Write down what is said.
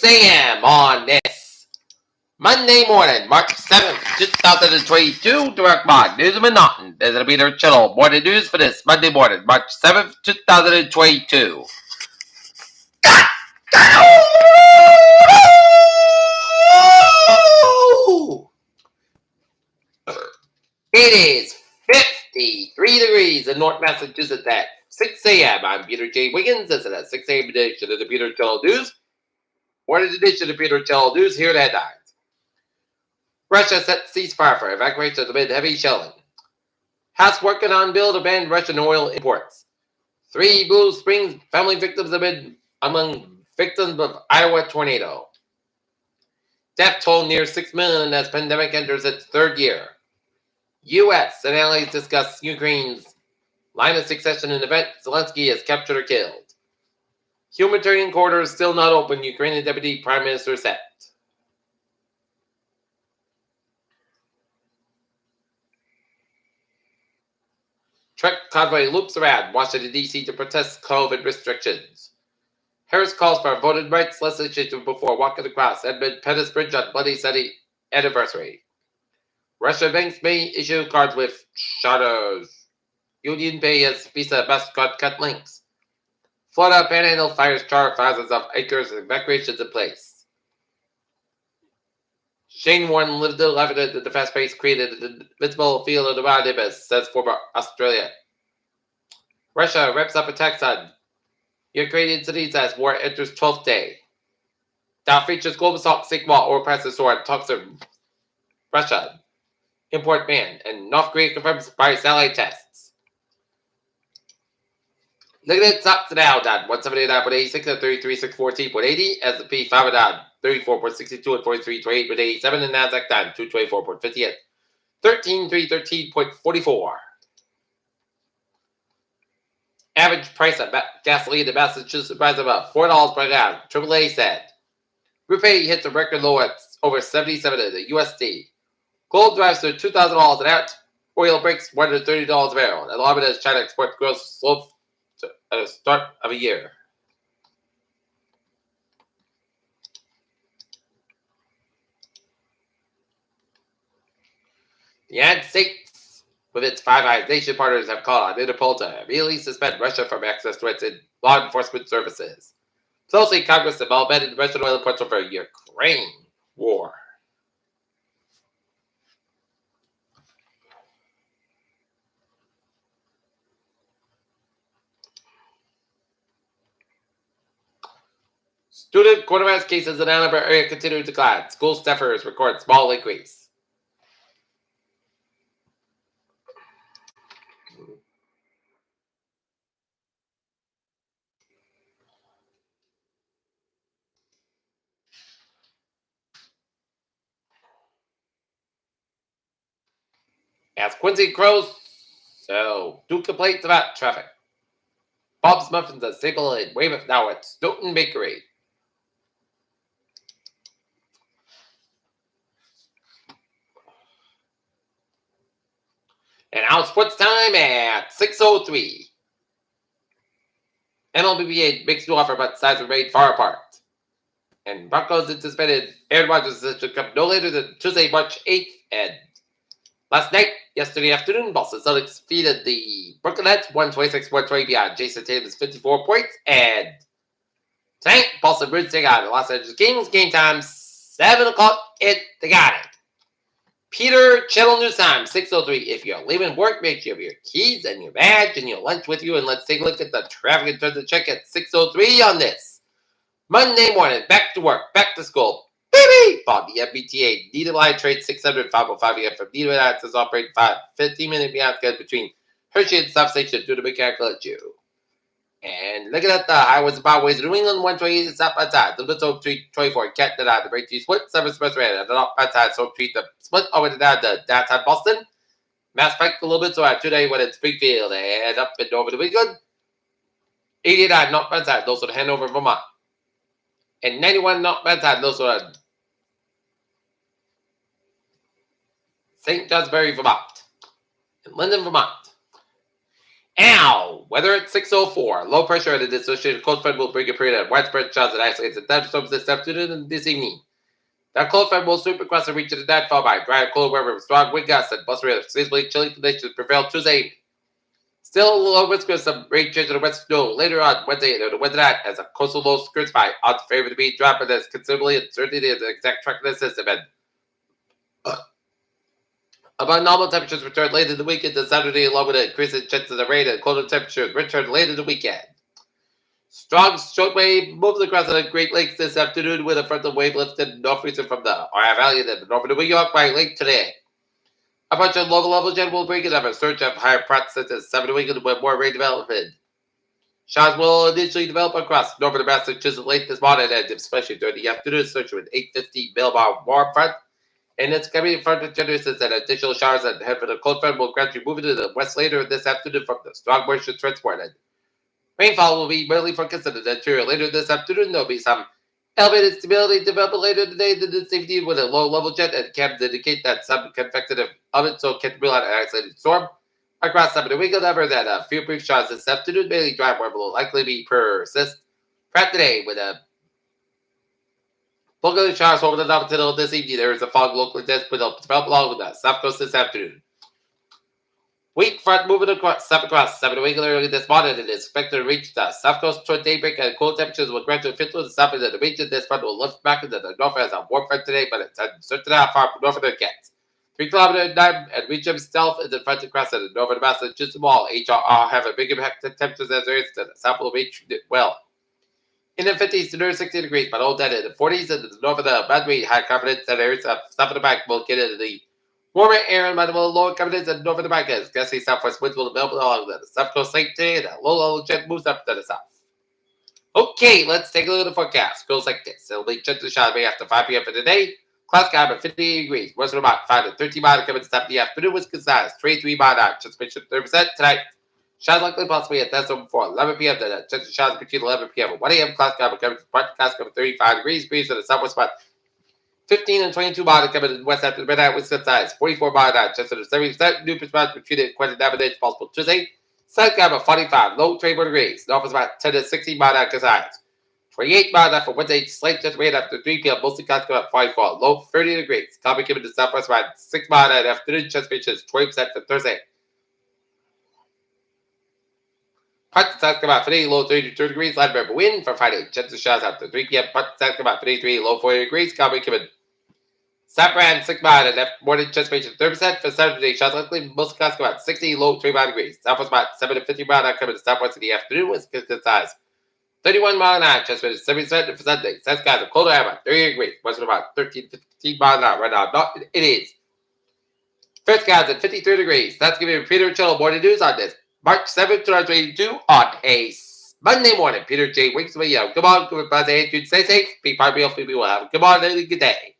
a.m. on this Monday morning, March 7th, 2022. Direct Mod News of Monotony. This is Peter Chittle. Morning news for this Monday morning, March 7th, 2022. It is 53 degrees in North Massachusetts at 6 a.m. I'm Peter J. Wiggins. This is a 6 a.m. edition of the Peter Chittle News. Morning edition of the Peter Chittle News. Here are the headlines. Russia set ceasefire for evacuation amid heavy shelling. House working on bill to ban Russian oil imports. 3 Blue Springs family victims among victims of Iowa tornado. Death toll near 6 million as pandemic enters its third year. U.S. and allies discuss Ukraine's line of succession in event Zelensky is captured or killed. Humanitarian corridor is still not open, Ukrainian Deputy Prime Minister said. Truck convoy loops around Washington, D.C. to protest COVID restrictions. Harris calls for voting rights legislation before walking across Edmund Pettus Bridge on Bloody Sunday anniversary. Russian banks may issue cards with shutters. Union Pay as Visa MasterCard cut links. Florida Panhandle fires char thousands of acres and evacuations in place. Shane Warne lived to evidence that the fast pace created an invincible field of around him, says former Australia. Russia wraps up attacks on Ukrainian cities as war enters 12th day. Dow features global stock Sigma or prices soar and talks of Russia import ban, and North Korea confirms by satellite tests. Look at it, stocks now down 179.86 and 33,614.80. S&P 5 down 34.62 and 43.28.87, and Nasdaq down 224.58, 13,313.44. Average price of gasoline in Massachusetts rise about $4 per gallon. AAA said. Rupee hits a record low at over 77 in the USD. Gold drives to $2,000 an ounce. Oil breaks $130 a barrel. And alarming as China export grows slow at the start of a year. The United States, with its Five Eyes Nation partners, have called on Interpol to immediately suspend Russia from access to its law enforcement services. Closely, Congress involvement in Russian oil imports over Ukraine war. Student coronavirus cases in Ann Arbor area continue to decline. School staffers record small increase. As Quincy crows, so 2 complaints about traffic. Bob's Muffins and Staple in Weymouth now at Stoughton Bakery. And now sports time at 6:03. NLBPA makes new offer, but sides remain far apart. And Broncos anticipated Aaron Rodgers to come no later than Tuesday, March 8th. And yesterday afternoon, Boston Celtics defeated the Brooklyn Nets 126-120 beyond Jason Tatum's 54 points. And tonight, Boston Bruins take on the Los Angeles Kings. Game time 7 o'clock at the Garden. Peter Chittle News Time 6:03. If you're leaving work, make sure you have your keys and your badge and your lunch with you. And let's take a look at the traffic and transit check at 6:03 on this Monday morning. Back to work, back to school. Baby! Bob, the MBTA. Needed line trade 600-505 a.m. from Needed access operating 15-minute beyond schedule between Hershey and South Station due to mechanical issue. And looking at the highways and byways, New England 128 is south by side. The Little Street 24, Canton the Break Tree Split, 7 Expressway, and the north by side, Soap Street, the split over to down to downtown Boston. Mass Pike a little bit, so today when it's Springfield and up and over to Wiggins. 89 north by side, those are Hanover, Vermont. And 91 north by side, those are St. Johnsbury, Vermont. And Linden, Vermont. Now, Weather at 6:04. Low pressure and an associated cold front will bring a period of widespread showers and isolated thunderstorms this afternoon and this evening. That cold front will sweep across the region of night, followed by dry and cold weather with strong wind gusts and blustery and seasonally chilly conditions prevail Tuesday. Still low risk of some rain change to the west snow later on Wednesday and the Wednesday night as a coastal low skirts by. Odds favor to be dropping as considerably uncertainty in the exact track of the system and about normal temperatures return late in the weekend to Saturday, along with an increase in chances of rain and colder temperatures return late in the weekend. Strong short wave moves across the Great Lakes this afternoon with a frontal wave lifted northeastern from the Ohio Valley and the northern New York by late today. A bunch of local level jet will bring it up a surge of higher parts such as 7 weekend with more rain development. Showers will initially develop across northern Massachusetts late this morning and especially during the afternoon, surging with 850 millbar warm front. And it's coming in front of generations and additional showers and head for the cold front will gradually move into the west later this afternoon from the strong moisture transported. Rainfall will be mainly focused in the interior later this afternoon. There'll be some elevated stability developing later today than this evening with a low level jet and can indicate that some convective elements so can rule out an isolated storm. Across some of the weekend, however, that a few brief showers this afternoon, mainly dry weather will likely be persist. Prep today with a bulk of the showers over the north until this evening. There is a fog locally dense, but it'll develop along with the south coast this afternoon. Weak front moving across 7 weekend early this morning and is expected to reach the south coast toward daybreak and cold temperatures will gradually fit through the south into the region. This front will lift back into the north as a warm front today, but it's uncertain how far northern it gets. 3 kilometers and reach himself is in front across the northern Massachusetts wall. HRR have a big impact on temperatures as there is to the south will reach well. In the 50s to near 60 degrees, but all dead in the 40s and the north of the Badway high confidence that areas of south of the bank will get into the warmer air and minimal lower confidence and north of the bank as gusty southwest winds will develop along the south coast late today and a low level jet moves up to the south. Okay, let's take a look at the forecast. Goes like this. It'll be gentle shower after 5 p.m. for today. Clouds sky at 58 degrees. Western about 5 to 13 miles coming to stop the afternoon. Wisconsin size 23 mile an hour. Anticipation 30% tonight. Showers likely possibly at that's over before 11 p.m. to gentle showers between 11 p.m. and 1 a.m. Clouds sky coming to part. Clouds coming 35 degrees. Breeze to the southwest about 15 and 22 miles coming to the west after the midnight. Wisconsin size 44 mile an hour. Just to the 70%. New perspective between it and quite a possible Tuesday. Sun sky about 45. Low 24 degrees. North is about 10 to 16 mile an hour size. 28 miles an hour for Wednesday, slight just rain after 3 p.m. Mostly clouds come at 44, low 30 degrees. Cloudy given to southwest around 6 miles an hour afternoon. Chance is 20% for Thursday. Parts of south come out 50, low 32 degrees. Light river wind for Friday. Chance of showers after 3 p.m. Parts of south come out 53, low 40 degrees. Cloudy given. South around 6 miles and after morning chance is 30% for Saturday. Showers likely. Most clouds come out 60, low 25 degrees. Southwest about 7 to 50 miles an hour coming to southwest in the afternoon with good size. 31 mile an hour, just with 70% for Sunday. South skies are colder about 30 degrees. Western about 13, 15 miles an hour right now. Not, it is. First skies at 53 degrees. That's giving you Peter Chillo morning news on this March 7th, 2022 on a Monday morning. Peter J. Wicks with you. Come on, goodbye. Stay safe. Be part of me. Hopefully we will have a good morning and good day.